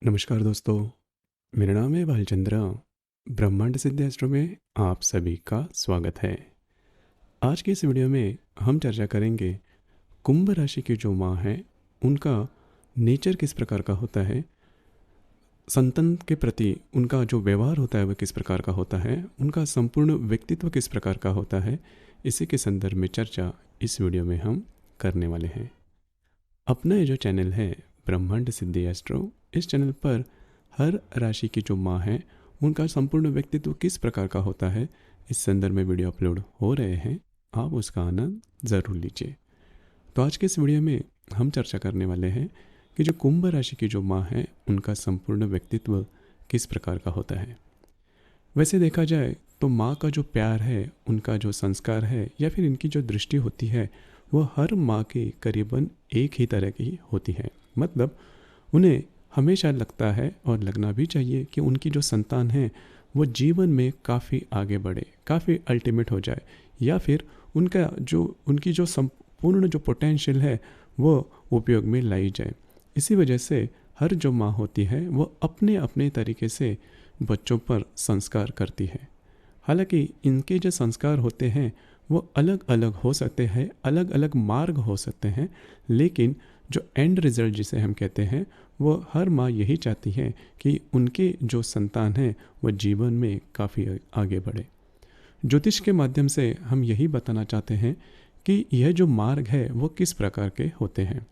नमस्कार दोस्तों, मेरा नाम है भालचंद्रा। ब्रह्मांड सिद्ध एस्ट्रो में आप सभी का स्वागत है। आज की इस वीडियो में हम चर्चा करेंगे कुंभ राशि की जो माँ है उनका नेचर किस प्रकार का होता है, संतान के प्रति उनका जो व्यवहार होता है वह किस प्रकार का होता है, उनका संपूर्ण व्यक्तित्व किस प्रकार का होता है। इसी के संदर्भ में चर्चा इस वीडियो में हम करने वाले हैं। अपना ये जो चैनल है ब्रह्मांड सिद्धि एस्ट्रो, इस चैनल पर हर राशि की जो माँ है उनका संपूर्ण व्यक्तित्व किस प्रकार का होता है, इस संदर्भ में वीडियो अपलोड हो रहे हैं। आप उसका आनंद ज़रूर लीजिए। तो आज के इस वीडियो में हम चर्चा करने वाले हैं कि जो कुंभ राशि की जो माँ है उनका संपूर्ण व्यक्तित्व किस प्रकार का होता है। वैसे देखा जाए तो माँ का जो प्यार है, उनका जो संस्कार है या फिर इनकी जो दृष्टि होती है वो हर माँ की करीबन एक ही तरह की होती है। मतलब उन्हें हमेशा लगता है और लगना भी चाहिए कि उनकी जो संतान है वो जीवन में काफ़ी आगे बढ़े, काफ़ी अल्टीमेट हो जाए, या फिर उनकी जो संपूर्ण जो पोटेंशियल है वो उपयोग में लाई जाए। इसी वजह से हर जो माँ होती है वो अपने अपने तरीके से बच्चों पर संस्कार करती है। हालांकि इनके जो संस्कार होते हैं वो अलग अलग हो सकते हैं, अलग अलग मार्ग हो सकते हैं, लेकिन जो एंड रिजल्ट जिसे हम कहते हैं वो हर माँ यही चाहती है कि उनके जो संतान है वो जीवन में काफ़ी आगे बढ़े। ज्योतिष के माध्यम से हम यही बताना चाहते हैं कि यह जो मार्ग है वो किस प्रकार के होते हैं।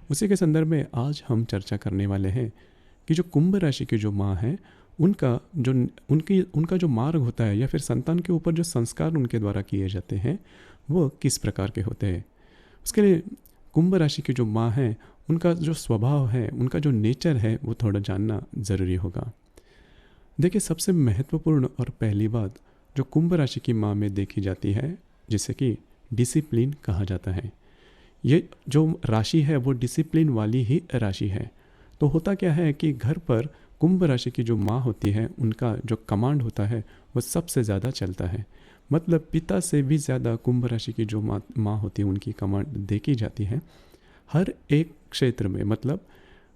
उसी के संदर्भ में आज हम चर्चा करने वाले हैं कि जो कुंभ राशि की जो माँ है उनका जो मार्ग होता है या फिर संतान के ऊपर जो संस्कार उनके द्वारा किए जाते हैं वो किस प्रकार के होते हैं। उसके लिए कुंभ राशि की जो माँ है उनका जो स्वभाव है, उनका जो नेचर है वो थोड़ा जानना ज़रूरी होगा। देखिए, सबसे महत्वपूर्ण और पहली बात जो कुंभ राशि की माँ में देखी जाती है जिसे कि डिसिप्लिन कहा जाता है। ये जो राशि है वो डिसिप्लिन वाली ही राशि है। तो होता क्या है कि घर पर कुंभ राशि की जो माँ होती है उनका जो कमांड होता है वो सबसे ज़्यादा चलता है। मतलब पिता से भी ज़्यादा कुंभ राशि की जो माँ होती है उनकी कमांड देखी जाती है हर एक क्षेत्र में। मतलब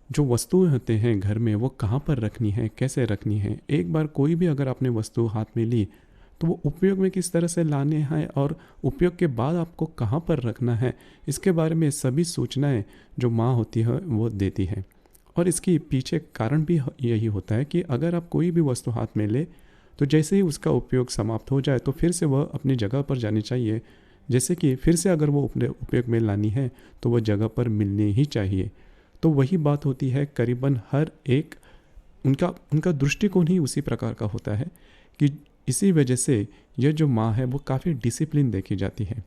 जो वस्तुएं होते हैं घर में वो कहाँ पर रखनी है, कैसे रखनी है, एक बार कोई भी अगर आपने वस्तु हाथ में ली तो वो उपयोग में किस तरह से लाने हैं और उपयोग के बाद आपको कहाँ पर रखना है, इसके बारे में सभी सूचनाएं जो माँ होती है वो देती है। और इसकी पीछे कारण भी यही होता है कि अगर आप कोई भी वस्तु हाथ में ले तो जैसे ही उसका उपयोग समाप्त हो जाए तो फिर से वह अपनी जगह पर जानी चाहिए। जैसे कि फिर से अगर वो अपने उपयोग में लानी है तो वह जगह पर मिलनी ही चाहिए। तो वही बात होती है करीबन हर एक, उनका दृष्टिकोण ही उसी प्रकार का होता है कि इसी वजह से यह जो माँ है वो काफ़ी डिसिप्लिन देखी जाती है।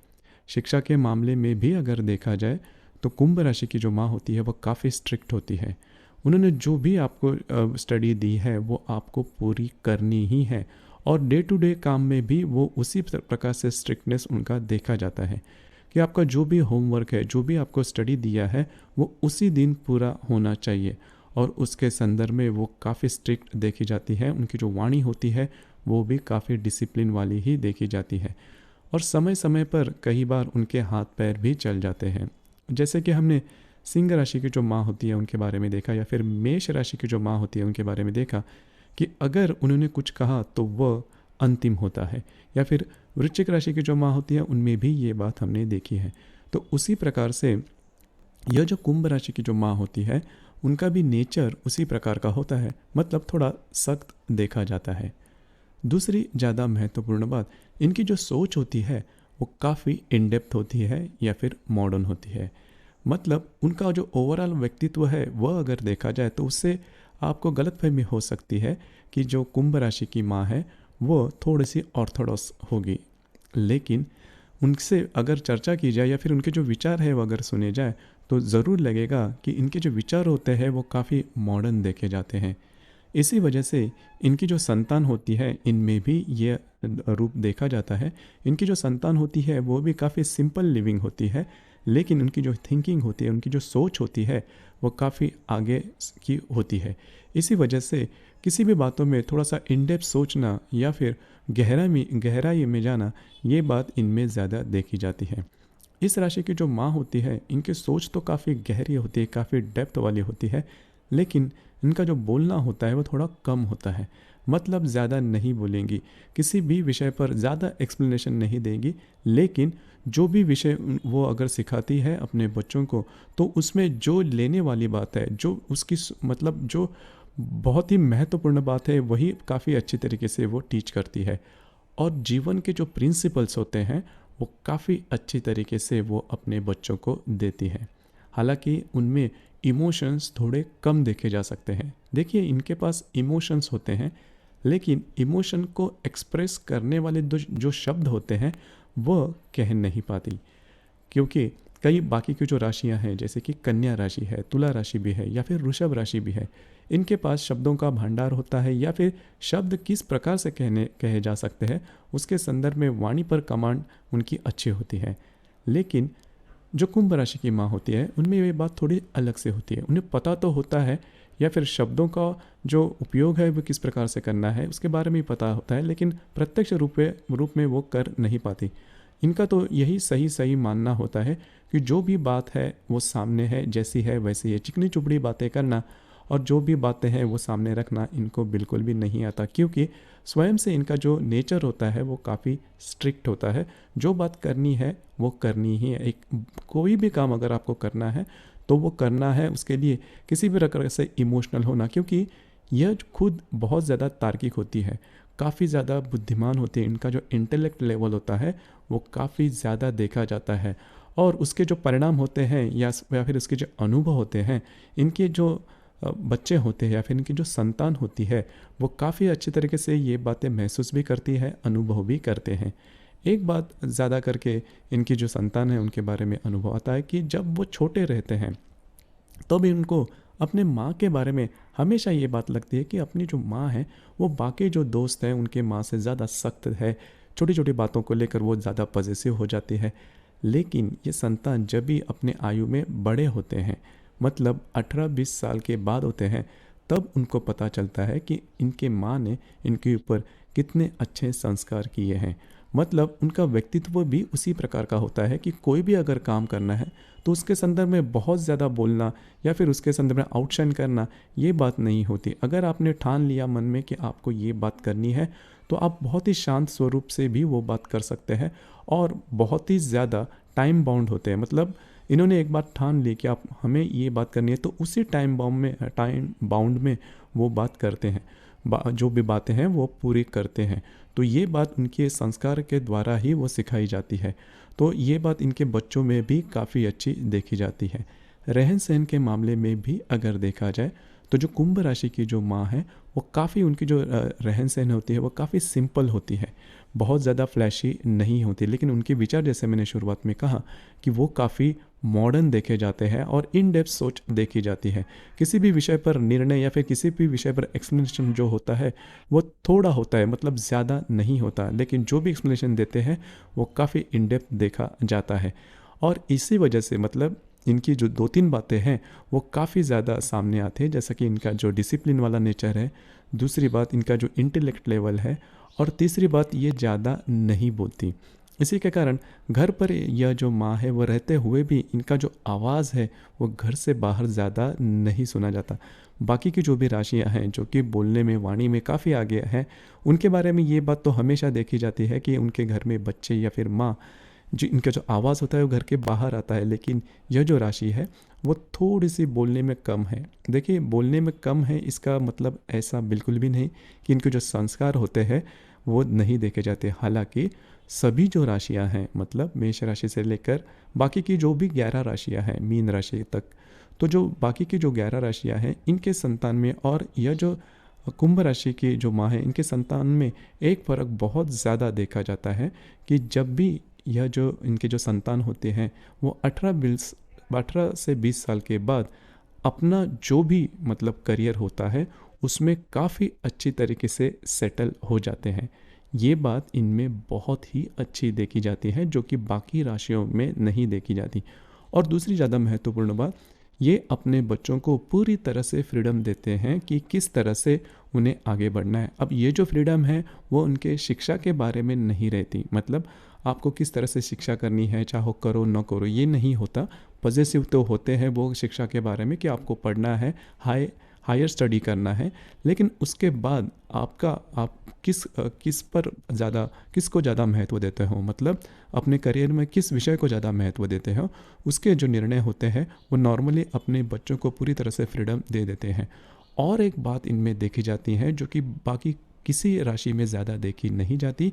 शिक्षा के मामले में भी अगर देखा जाए तो कुंभ राशि की जो माँ होती है वो काफ़ी स्ट्रिक्ट होती है। उन्होंने जो भी आपको स्टडी दी है वो आपको पूरी करनी ही है, और डे टू डे काम में भी वो उसी प्रकार से स्ट्रिक्टनेस उनका देखा जाता है कि आपका जो भी होमवर्क है, जो भी आपको स्टडी दिया है वो उसी दिन पूरा होना चाहिए। और उसके संदर्भ में वो काफ़ी स्ट्रिक्ट देखी जाती है। उनकी जो वाणी होती है वो भी काफ़ी डिसिप्लिन वाली ही देखी जाती है। और समय समय पर कई बार उनके हाथ पैर भी चल जाते हैं। जैसे कि हमने सिंह राशि की जो माँ होती है उनके बारे में देखा, या फिर मेष राशि की जो माँ होती है उनके बारे में देखा कि अगर उन्होंने कुछ कहा तो वह अंतिम होता है। या फिर वृश्चिक राशि की जो माँ होती है उनमें भी ये बात हमने देखी है। तो उसी प्रकार से यह जो कुंभ राशि की जो माँ होती है उनका भी नेचर उसी प्रकार का होता है। मतलब थोड़ा सख्त देखा जाता है। दूसरी ज़्यादा महत्वपूर्ण बात, इनकी जो सोच होती है वो काफ़ी इन डेप्थ होती है या फिर मॉडर्न होती है। मतलब उनका जो ओवरऑल व्यक्तित्व है वह अगर देखा जाए तो उससे आपको गलतफहमी हो सकती है कि जो कुंभ राशि की माँ है वो थोड़ी सी ऑर्थोडॉक्स होगी। लेकिन उनसे अगर चर्चा की जाए या फिर उनके जो विचार है वो अगर सुने जाए तो ज़रूर लगेगा कि इनके जो विचार होते हैं वो काफ़ी मॉडर्न देखे जाते हैं। इसी वजह से इनकी जो संतान होती है इनमें भी ये रूप देखा जाता है। इनकी जो संतान होती है वो भी काफ़ी सिंपल लिविंग होती है, लेकिन उनकी जो थिंकिंग होती है, उनकी जो सोच होती है वो काफ़ी आगे की होती है। इसी वजह से किसी भी बातों में थोड़ा सा इन डेप्थ सोचना या फिर गहराई में जाना, ये बात इनमें ज़्यादा देखी जाती है। इस राशि की जो माँ होती है इनकी सोच तो काफ़ी गहरी होती है, काफ़ी डेप्थ वाली होती है, लेकिन इनका जो बोलना होता है वो थोड़ा कम होता है, मतलब ज़्यादा नहीं बोलेंगी, किसी भी विषय पर ज़्यादा एक्सप्लेनेशन नहीं देंगी, लेकिन जो भी विषय वो अगर सिखाती है अपने बच्चों को, तो उसमें जो लेने वाली बात है, जो उसकी मतलब जो बहुत ही महत्वपूर्ण बात है, वही काफ़ी अच्छी तरीके से वो टीच करती है। और जीवन के जो प्रिंसिपल्स होते हैं वो काफ़ी अच्छी तरीके से वो अपने बच्चों को देती है। हालांकि उनमें इमोशंस थोड़े कम देखे जा सकते हैं। देखिए, इनके पास इमोशंस होते हैं, लेकिन इमोशन को एक्सप्रेस करने वाले जो शब्द होते हैं वह कह नहीं पाती, क्योंकि कई बाकी की जो राशियां हैं, जैसे कि कन्या राशि है, तुला राशि भी है, या फिर वृषभ राशि भी है, इनके पास शब्दों का भंडार होता है, या फिर शब्द किस प्रकार से कहे जा सकते हैं उसके संदर्भ में वाणी पर कमांड उनकी अच्छी होती है। लेकिन जो कुंभ राशि की माँ होती है, उनमें ये बात थोड़ी अलग से होती है। उन्हें पता तो होता है, या फिर शब्दों का जो उपयोग है वो किस प्रकार से करना है उसके बारे में ही पता होता है, लेकिन प्रत्यक्ष रूप में वो कर नहीं पाती। इनका तो यही सही सही मानना होता है कि जो भी बात है वो सामने है, जैसी है वैसी है। चिकनी चुपड़ी बातें करना और जो भी बातें हैं वो सामने रखना इनको बिल्कुल भी नहीं आता, क्योंकि स्वयं से इनका जो नेचर होता है वो काफ़ी स्ट्रिक्ट होता है। जो बात करनी है वो करनी ही है। एक कोई भी काम अगर आपको करना है तो वो करना है, उसके लिए किसी भी प्रकार से इमोशनल होना, क्योंकि यह खुद बहुत ज़्यादा तार्किक होती है, काफ़ी ज़्यादा बुद्धिमान होती है। इनका जो इंटेलेक्ट लेवल होता है वो काफ़ी ज़्यादा देखा जाता है, और उसके जो परिणाम होते हैं या फिर उसके जो अनुभव होते हैं, इनके जो बच्चे होते हैं या फिर इनकी जो संतान होती है वो काफ़ी अच्छी तरीके से ये बातें महसूस भी करती है, अनुभव भी करते हैं। एक बात ज़्यादा करके इनकी जो संतान है उनके बारे में अनुभव आता है कि जब वो छोटे रहते हैं तो भी उनको अपने माँ के बारे में हमेशा ये बात लगती है कि अपनी जो माँ है वो बाकी जो दोस्त हैं उनके माँ से ज़्यादा सख्त है, छोटी छोटी बातों को लेकर वो ज़्यादा पॉजिटिव हो जाती है। लेकिन ये संतान जब भी अपने आयु में बड़े होते हैं, मतलब 18-20 साल के बाद होते हैं, तब उनको पता चलता है कि इनके माँ ने इनके ऊपर कितने अच्छे संस्कार किए हैं। मतलब उनका व्यक्तित्व भी उसी प्रकार का होता है कि कोई भी अगर काम करना है तो उसके संदर्भ में बहुत ज़्यादा बोलना या फिर उसके संदर्भ में आउटशाइन करना, ये बात नहीं होती। अगर आपने ठान लिया मन में कि आपको ये बात करनी है, तो आप बहुत ही शांत स्वरूप से भी वो बात कर सकते हैं, और बहुत ही ज़्यादा टाइम बाउंड होते हैं। मतलब इन्होंने एक बार ठान ली कि आप हमें ये बात करनी है, तो उसी टाइम बाउंड में वो बात करते हैं, जो भी बातें हैं वो पूरी करते हैं। तो ये बात उनके संस्कार के द्वारा ही वो सिखाई जाती है। तो ये बात इनके बच्चों में भी काफ़ी अच्छी देखी जाती है। रहन सहन के मामले में भी अगर देखा जाए तो जो कुंभ राशि की जो माँ है वो काफ़ी, उनकी जो रहन सहन होती है वो काफ़ी सिंपल होती है, बहुत ज़्यादा फ्लैशी नहीं होती। लेकिन उनके विचार, जैसे मैंने शुरुआत में कहा, कि वो काफ़ी मॉडर्न देखे जाते हैं और इन डेप्थ सोच देखी जाती है। किसी भी विषय पर निर्णय या फिर किसी भी विषय पर एक्सप्लेनेशन जो होता है वो थोड़ा होता है, मतलब ज़्यादा नहीं होता, लेकिन जो भी एक्सप्लेनेशन देते हैं वो काफ़ी इन डेप्थ देखा जाता है। और इसी वजह से मतलब इनकी जो 2-3 बातें हैं वो काफ़ी ज़्यादा सामने आती है, जैसा कि इनका जो डिसिप्लिन वाला नेचर है, दूसरी बात इनका जो इंटेलेक्ट लेवल है, और तीसरी बात ये ज़्यादा नहीं बोलती। इसी के कारण घर पर यह जो माँ है वो रहते हुए भी इनका जो आवाज़ है वो घर से बाहर ज़्यादा नहीं सुना जाता। बाकी की जो भी राशियाँ हैं जो कि बोलने में, वाणी में काफ़ी आगे हैं, उनके बारे में ये बात तो हमेशा देखी जाती है कि उनके घर में बच्चे या फिर माँ, जो इनका जो आवाज़ होता है वो घर के बाहर आता है। लेकिन यह जो राशि है वो थोड़ी सी बोलने में कम है। देखिए, बोलने में कम है इसका मतलब ऐसा बिल्कुल भी नहीं कि इनके जो संस्कार होते हैं वो नहीं देखे जाते। हालांकि सभी जो राशियां हैं, मतलब मेष राशि से लेकर बाकी की जो भी 11 राशियां हैं, मीन राशि तक, तो जो बाकी की जो 11 राशियां हैं इनके संतान में और यह जो कुंभ राशि की जो माँ है इनके संतान में एक फ़र्क बहुत ज़्यादा देखा जाता है कि जब भी यह जो इनके जो संतान होते हैं वो 18 से 20 साल के बाद अपना जो भी मतलब करियर होता है उसमें काफ़ी अच्छी तरीके से सेटल हो जाते हैं। ये बात इनमें बहुत ही अच्छी देखी जाती है, जो कि बाकी राशियों में नहीं देखी जाती। और दूसरी ज़्यादा महत्वपूर्ण बात, ये अपने बच्चों को पूरी तरह से फ्रीडम देते हैं कि किस तरह से उन्हें आगे बढ़ना है। अब ये जो फ्रीडम है वो उनके शिक्षा के बारे में नहीं रहती। मतलब आपको किस तरह से शिक्षा करनी है, चाहो करो न करो, ये नहीं होता। पॉजिटिव तो होते हैं वो शिक्षा के बारे में कि आपको पढ़ना है, हायर स्टडी करना है, लेकिन उसके बाद आप किस पर ज़्यादा, किसको ज़्यादा महत्व देते हो, मतलब अपने करियर में किस विषय को ज़्यादा महत्व देते हो, उसके जो निर्णय होते हैं वो नॉर्मली अपने बच्चों को पूरी तरह से फ्रीडम दे देते हैं। और एक बात इनमें देखी जाती है जो कि बाकी किसी राशि में ज़्यादा देखी नहीं जाती।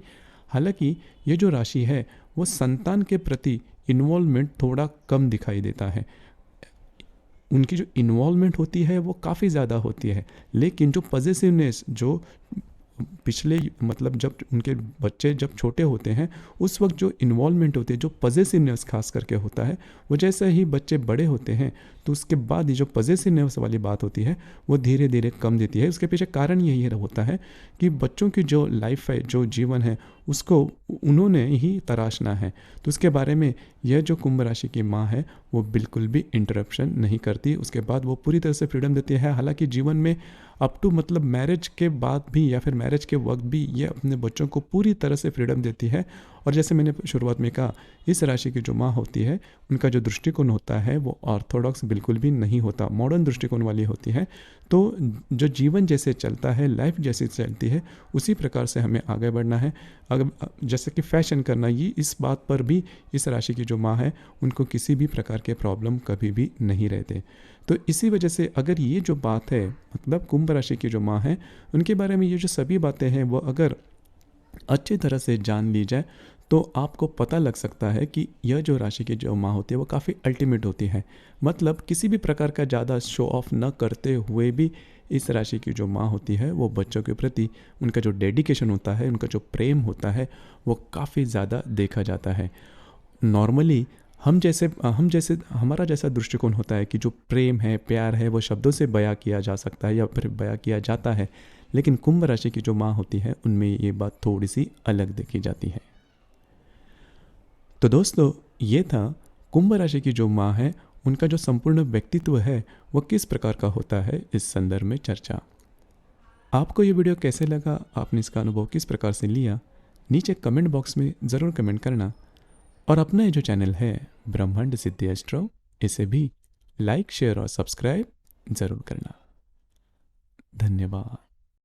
हालांकि ये जो राशि है वो संतान के प्रति इन्वॉल्वमेंट थोड़ा कम दिखाई देता है। उनकी जो इन्वॉल्वमेंट होती है वो काफ़ी ज़्यादा होती है, लेकिन जो पॉजिटिवनेस जो पिछले, मतलब जब उनके बच्चे जब छोटे होते हैं उस वक्त जो इन्वॉल्वमेंट होती है, जो पॉजिटिवनेस खास करके होता है, वो जैसे ही बच्चे बड़े होते हैं तो उसके बाद ये जो पॉजिटिवनेस वाली बात होती है वो धीरे धीरे कम देती है। उसके पीछे कारण यही होता है कि बच्चों की जो लाइफ है, जो जीवन है, उसको उन्होंने ही तराशना है। तो उसके बारे में यह जो कुंभ राशि की माँ है वो बिल्कुल भी इंटरप्शन नहीं करती। उसके बाद वो पूरी तरह से फ्रीडम देती है। हालांकि जीवन में अप टू, मतलब मैरिज के बाद भी या फिर मैरिज के वक्त भी ये अपने बच्चों को पूरी तरह से फ्रीडम देती है। और जैसे मैंने शुरुआत में कहा, इस राशि की जो माँ होती है उनका जो दृष्टिकोण होता है वो ऑर्थोडॉक्स बिल्कुल भी नहीं होता, मॉडर्न दृष्टिकोण वाली होती है। तो जो जीवन जैसे चलता है, लाइफ जैसे चलती है, उसी प्रकार से हमें आगे बढ़ना है। अगर जैसे कि फैशन करना, ये इस बात पर भी इस राशि की जो माँ है उनको किसी भी प्रकार के प्रॉब्लम कभी भी नहीं रहते। तो इसी वजह से अगर ये जो बात है, मतलब कुंभ राशि की जो माँ है उनके बारे में ये जो सभी बातें हैं वो अगर अच्छी तरह से जान ली जाए तो आपको पता लग सकता है कि यह जो राशि की जो माँ होती है वो काफ़ी अल्टीमेट होती है। मतलब किसी भी प्रकार का ज़्यादा शो ऑफ न करते हुए भी इस राशि की जो माँ होती है वो बच्चों के प्रति उनका जो डेडिकेशन होता है, उनका जो प्रेम होता है वो काफ़ी ज़्यादा देखा जाता है। नॉर्मली हम जैसे हमारा जैसा दृष्टिकोण होता है कि जो प्रेम है, प्यार है, वो शब्दों से बयां किया जा सकता है या फिर बयां किया जाता है, लेकिन कुंभ राशि की जो माँ होती है उनमें ये बात थोड़ी सी अलग देखी जाती है। तो दोस्तों, ये था कुंभ राशि की जो माँ है उनका जो संपूर्ण व्यक्तित्व है वो किस प्रकार का होता है, इस संदर्भ में चर्चा। आपको ये वीडियो कैसे लगा, आपने इसका अनुभव किस प्रकार से लिया, नीचे कमेंट बॉक्स में ज़रूर कमेंट करना। और अपना ये जो चैनल है ब्रह्मांड सिद्धि एस्ट्रो, इसे भी लाइक, शेयर और सब्सक्राइब ज़रूर करना। धन्यवाद।